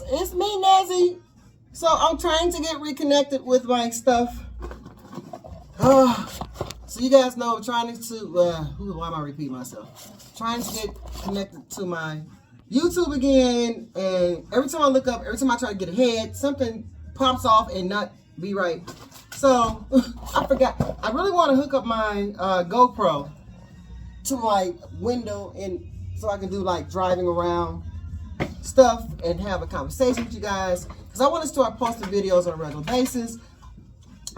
it's me, Nezi. So I'm trying to get reconnected with my stuff. So you guys know I'm trying to, why am I repeating myself? Trying to get connected to my YouTube again, and every time I look up, every time I try to get ahead, something pops off and not be right. So I forgot. I really want to hook up my GoPro to my window, and so I can do like driving around stuff and have a conversation with you guys, because I want to start posting videos on a regular basis.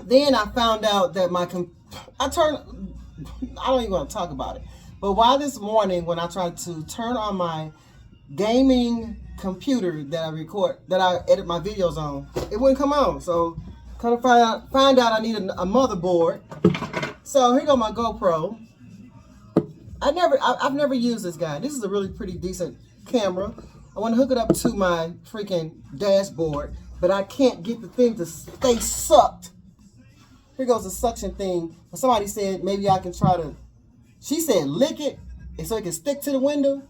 Then I found out that I don't even want to talk about it, but why this morning when I tried to turn on my gaming computer that I edit my videos on, it wouldn't come on. So kind of find out I need a motherboard. So here go my GoPro. I've never used this guy. This is a really pretty decent camera. I want to hook it up to my freaking dashboard, but I can't get the thing to stay sucked. Here goes the suction thing. Somebody said maybe I can try to, she said lick it and so it can stick to the window.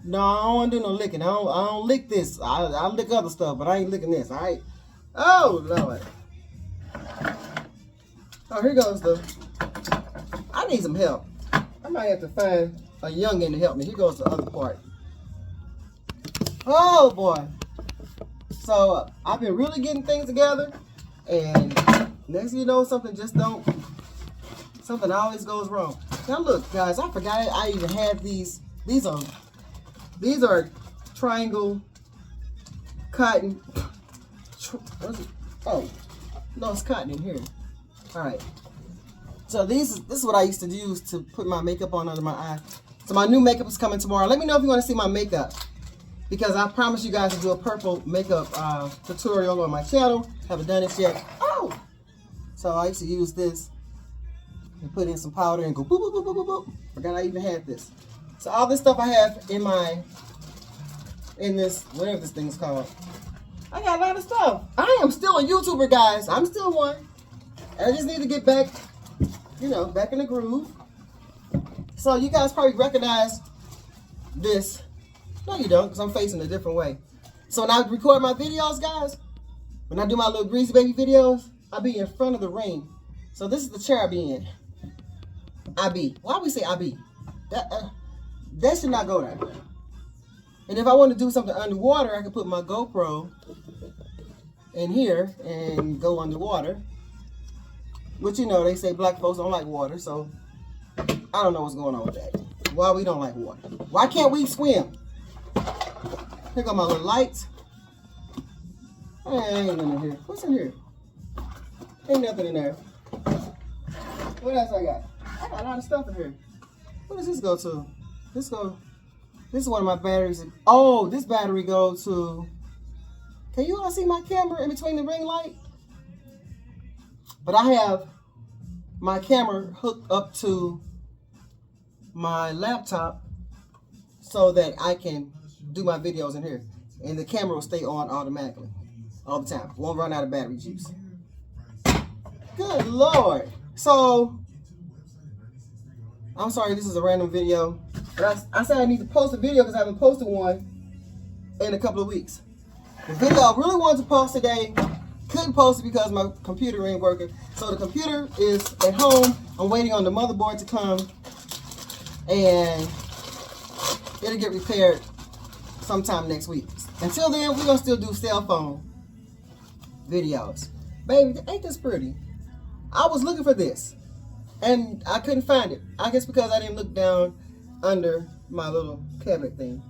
No, I don't want to do no licking. I don't lick this. I lick other stuff, but I ain't licking this, all right? Oh, Lord. Oh, here goes I need some help. I might have to find a youngin' to help me. Here goes the other part. Oh, boy. So, I've been really getting things together, and next thing you know, something always goes wrong. Now, look, guys, I forgot I even had these. These are triangle cotton. What is it? Oh, no, it's cotton in here. All right. So this is what I used to use to put my makeup on under my eye. So my new makeup is coming tomorrow. Let me know if you want to see my makeup, because I promise you guys to do a purple makeup tutorial on my channel. Haven't done it yet. Oh! So I used to use this and put in some powder and go boop, boop, boop, boop, boop, boop. Forgot I even had this. So all this stuff I have in this, whatever this thing's called. I got a lot of stuff. I am still a YouTuber, guys. I'm still one. I just need to get back, back in the groove. So you guys probably recognize this. No, you don't, because I'm facing a different way. So when I record my videos, guys, when I do my little greasy baby videos, I be in front of the ring. So this is the chair I be in. Why we say I be? That should not go there. And if I want to do something underwater, I can put my GoPro in here and go underwater. But they say black folks don't like water, so I don't know what's going on with that. Why we don't like water? Why can't we swim? Here go my little lights. Ain't nothing in here. What's in here? Ain't nothing in there. What else I got? I got a lot of stuff in here. What does this go to? This is one of my batteries. Oh, this battery goes to, can you all see my camera in between the ring light? But I have my camera hooked up to my laptop so that I can do my videos in here. And the camera will stay on automatically all the time. Won't run out of battery juice. Good Lord. So, I'm sorry, this is a random video. But I said I need to post a video because I haven't posted one in a couple of weeks. The video I really wanted to post today, couldn't post it because my computer ain't working. So the computer is at home. I'm waiting on the motherboard to come, and it'll get repaired sometime next week. Until then, we're going to still do cell phone videos. Baby, ain't this pretty? I was looking for this, and I couldn't find it. I guess because I didn't look down under my little cabinet thing.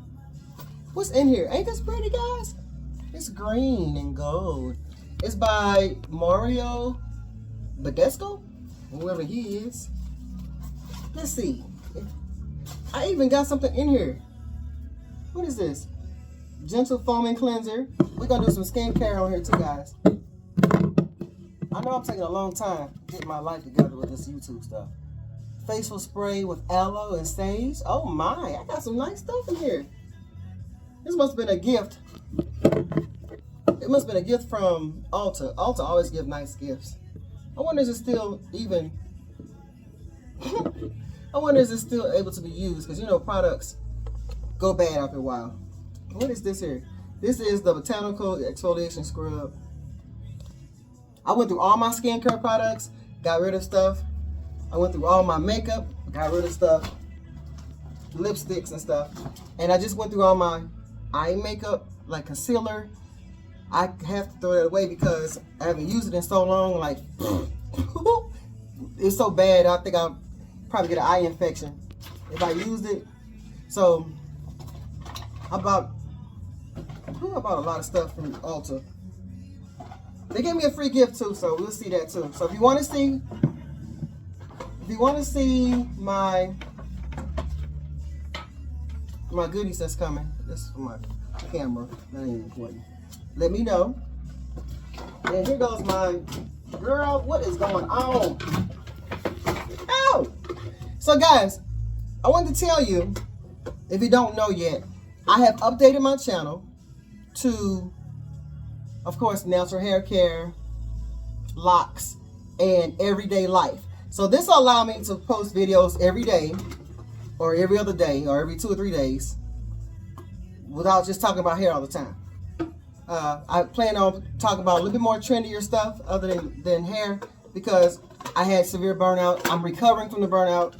What's in here? Ain't this pretty, guys? It's green and gold. It's by Mario Badescu, whoever he is. Let's see. I even got something in here. What is this? Gentle foaming cleanser. We're gonna do some skincare on here too, guys. I know I'm taking a long time getting my life together with this YouTube stuff. Facial spray with aloe and sage. Oh my, I got some nice stuff in here. This must have been a gift. It must have been a gift from Ulta. Ulta always give nice gifts. I wonder is it still even... I wonder is it still able to be used, because products go bad after a while. What is this here? This is the Botanical Exfoliation Scrub. I went through all my skincare products, got rid of stuff. I went through all my makeup, got rid of stuff, lipsticks and stuff. And I just went through all my eye makeup, like concealer. I have to throw that away because I haven't used it in so long. Like, it's so bad, I think I'll probably get an eye infection if I used it. So, I bought a lot of stuff from Ulta. They gave me a free gift too, so we'll see that too. So if you want to see my goodies that's coming, this is for my camera. That ain't important. Let me know. And here goes my girl. What is going on? Ow! So guys, I wanted to tell you, if you don't know yet, I have updated my channel to, of course, natural hair care, locks, and everyday life. So this will allow me to post videos every day, or every other day, or every 2 or 3 days, without just talking about hair all the time. I plan on talking about a little bit more trendier stuff other than hair, because I had severe burnout. I'm recovering from the burnout.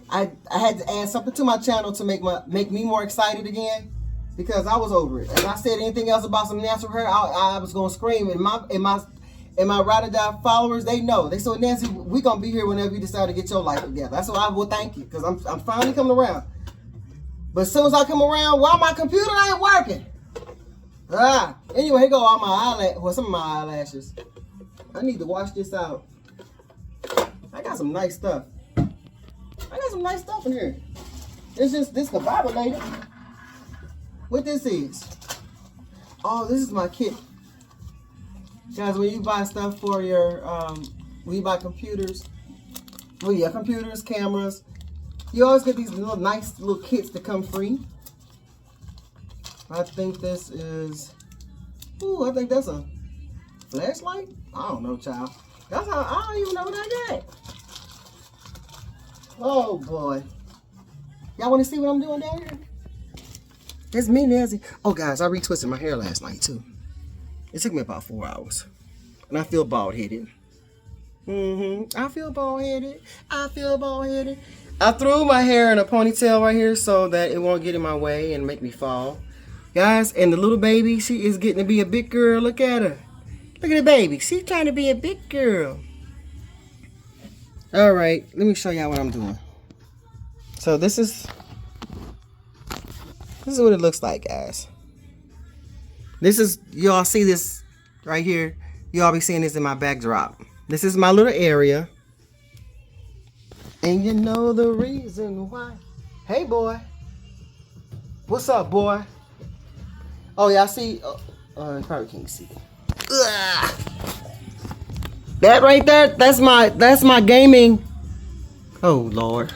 I had to add something to my channel to make me more excited again, because I was over it. If I said anything else about some natural hair, I was gonna scream. And my ride or die followers, they know. They said, Nezi, we gonna be here whenever you decide to get your life together. That's what I will thank you, because I'm finally coming around. But as soon as I come around, why my computer ain't working? Anyway, here go all my some of my eyelashes. I need to wash this out. I got some nice stuff. I got some nice stuff in here. It's just this discombobulated. What this is? Oh, this is my kit. Guys, when you buy stuff for your, when you buy computers, computers, cameras, you always get these nice little kits that come free. I think this is, I think that's a flashlight? I don't know, child. I don't even know what I got. Oh boy. Y'all want to see what I'm doing down here? That's me, Nezi. Oh guys, I retwisted my hair last night too. It took me about 4 hours. And I feel bald-headed. I feel bald-headed. I threw my hair in a ponytail right here so that it won't get in my way and make me fall. Guys, and the little baby, she is getting to be a big girl. Look at her. Look at the baby. She's trying to be a big girl. All right, let me show y'all what I'm doing. So this is what it looks like, guys. This is, y'all see this right here. Y'all be seeing this in my backdrop. This is my little area. And you know the reason why. Hey, boy. What's up, boy? Oh, y'all see? You probably can't see. Ugh. That right there, that's my gaming. Oh, Lord.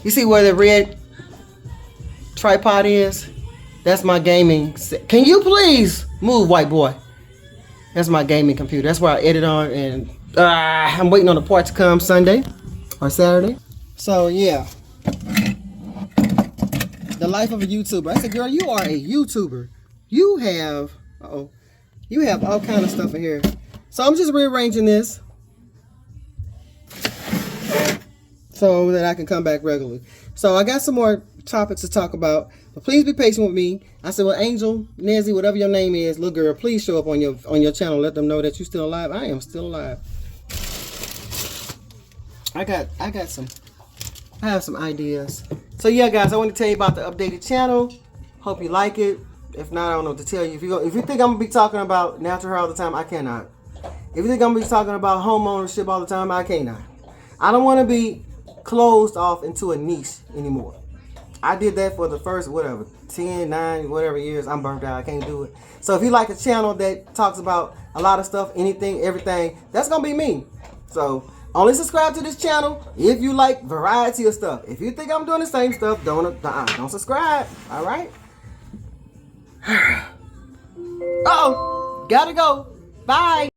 You see where the red tripod is? That's my gaming. Can you please move, white boy? That's my gaming computer. That's where I edit on, and I'm waiting on the part to come Sunday or Saturday. So yeah, the life of a YouTuber. I said, girl, you are a YouTuber. You have all kind of stuff in here. So I'm just rearranging this so that I can come back regularly. So I got some more topics to talk about, but please be patient with me. I said, well, Angel, Nezi, whatever your name is, little girl, please show up on your channel. Let them know that you're still alive. I am still alive. I have some ideas. So yeah, guys, I want to tell you about the updated channel. Hope you like it. If not, I don't know what to tell you. If you think I'm gonna be talking about natural hair all the time, I cannot. If you think I'm gonna be talking about home ownership all the time, I cannot. I don't want to be closed off into a niche anymore. I did that for the first 10, 9, whatever years. I'm burnt out. I can't do it. So if you like a channel that talks about a lot of stuff, anything, everything, that's gonna be me. So only subscribe to this channel if you like variety of stuff. If you think I'm doing the same stuff, don't subscribe. All right. Uh-oh, gotta go. Bye.